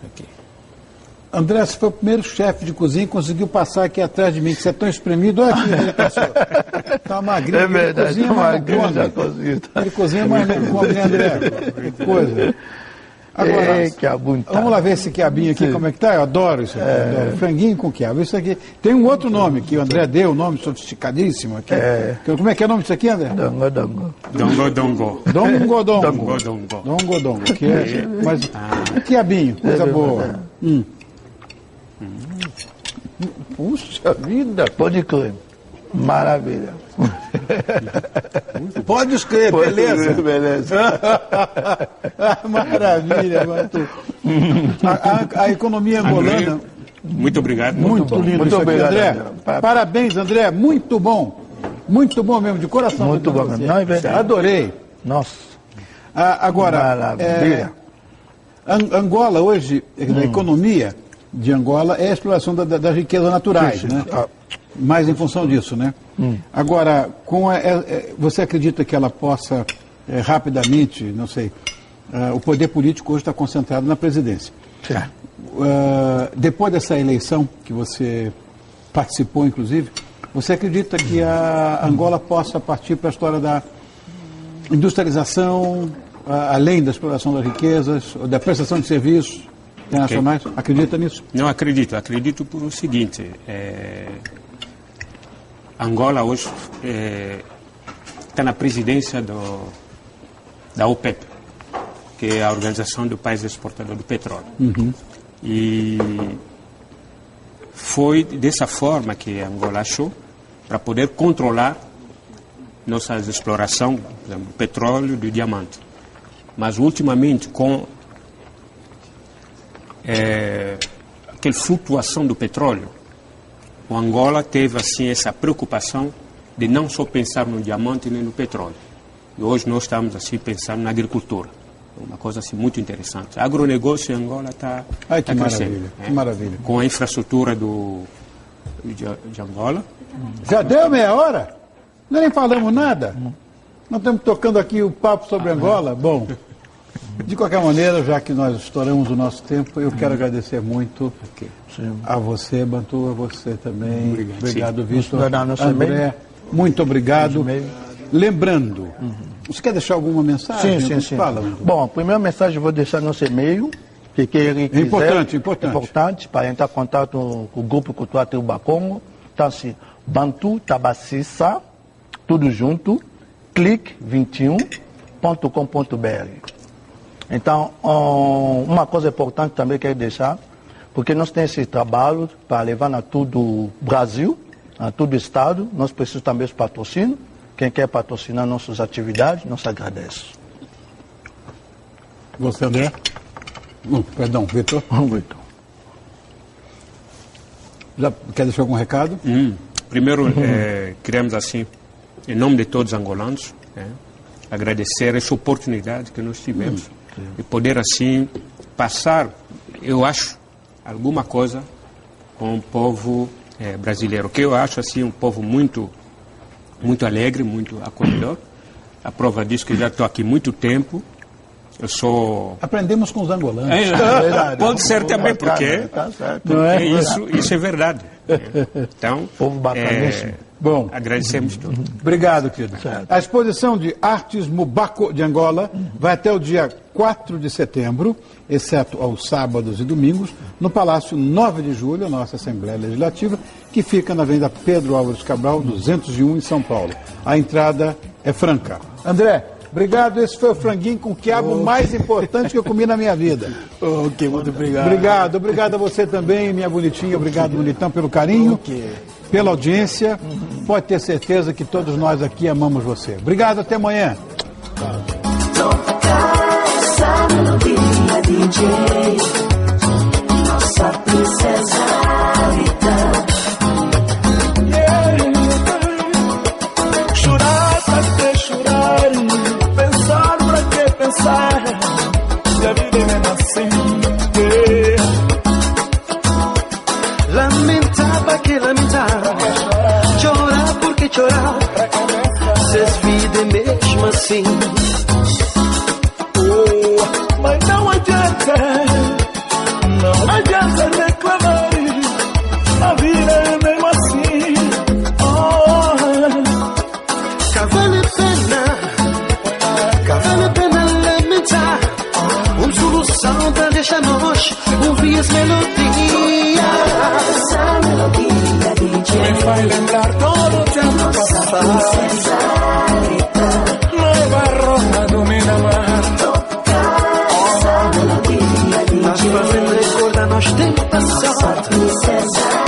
Aqui. André, você foi o primeiro chefe de cozinha que conseguiu passar aqui atrás de mim, que você é tão espremido. Olha aqui, ele passou. Tá magrinho. É verdade, ele cozinha mais não come. Ele cozinha mais não come, né, André? Que coisa. Agora, vamos lá ver esse quiabinho aqui, como é que tá? Eu adoro isso aqui, adoro. Franguinho com quiabo. Isso aqui tem um outro nome que o André deu, um nome sofisticadíssimo aqui. Como é que é o nome disso aqui, André? Dongo. Dongo. Que é, mas quiabinho, coisa boa. Puxa vida, pode crer. Maravilha. Pode escrever, beleza? Maravilha, Batu. A economia angolana. Muito obrigado. Muito lindo muito isso aqui, obrigado, André. André. Parabéns, André. Muito bom. Muito bom mesmo, de coração. Muito bom. Não é verdade. Adorei. Nossa. Agora, maravilha. Angola hoje, a economia de Angola é a exploração das riquezas naturais, sim. né? Mais em função disso, né? Agora, você acredita que ela possa rapidamente, não sei, o poder político hoje está concentrado na presidência. Depois dessa eleição que você participou, inclusive, você acredita que a Angola possa partir para a história da industrialização, além da exploração das riquezas, da prestação de serviços internacionais? Acredita nisso? Não acredito. Acredito por o seguinte. Angola hoje está na presidência da OPEP, que é a Organização do País Exportador do Petróleo. E foi dessa forma que Angola achou para poder controlar nossa exploração, por exemplo, do petróleo e do diamante. Mas ultimamente, com aquela flutuação do petróleo, o Angola teve assim essa preocupação de não só pensar no diamante nem no petróleo. E hoje nós estamos assim pensando na agricultura. Uma coisa assim muito interessante. O agronegócio em Angola está crescendo. Que maravilha. Com a infraestrutura de Angola. Já deu meia hora? Nós nem falamos nada. Nós estamos tocando aqui o papo sobre Angola. Bom, de qualquer maneira, já que nós estouramos o nosso tempo, eu quero agradecer muito a você, Bantu, a você também. Obrigado, Vitor. André, muito obrigado. Lembrando, você quer deixar alguma mensagem? Sim. Fala. Bom, a primeira mensagem eu vou deixar nosso e-mail, que ele quiser, importante para entrar em contato com o Grupo Cultural Tribo Congo. Então, assim, Bantu Tabacissa, tudo junto, clique21.com.br. Então, uma coisa importante também quero deixar, porque nós temos esse trabalho para levar a todo o Brasil, a todo o Estado, nós precisamos também de patrocínio. Quem quer patrocinar nossas atividades, nós agradece. Você, André? Perdão, Vitor? Vitor. Já quer deixar algum recado? Primeiro, queremos assim, em nome de todos os angolanos, agradecer essa oportunidade que nós tivemos de poder assim passar, eu acho, alguma coisa com o povo brasileiro, que eu acho assim um povo muito alegre, muito acolhedor. A prova disso que já estou aqui muito tempo. Eu sou... Aprendemos com os angolanos. Pode ser também, porque isso é verdade. Então, povo bacaníssimo. Bom, agradecemos tudo. Obrigado, querido. A exposição de Artes Mubaco de Angola vai até o dia 4 de setembro, exceto aos sábados e domingos, no Palácio 9 de Julho, a nossa Assembleia Legislativa, que fica na Avenida Pedro Álvares Cabral, 201, em São Paulo. A entrada é franca. André, obrigado. Esse foi o franguinho com quiabo mais importante que eu comi na minha vida. Ok, muito obrigado. Obrigado a você também, minha bonitinha. Obrigado, bonitão, pelo carinho, pela audiência. Pode ter certeza que todos nós aqui amamos você. Obrigado, até amanhã. Nossa princesa Rita. Chorar pra que chorar, pensar pra que pensar, se a vida é assim. Lamentar pra que lamentar, chorar por que chorar, se a vida é mesmo assim. Mas não adianta dulces melodías. Esa melodía DJ me faz lembrar todo o tempo passado. Nova rosa do Miramar. Esa melodía DJ Fazendo recordar nosso tempo passado.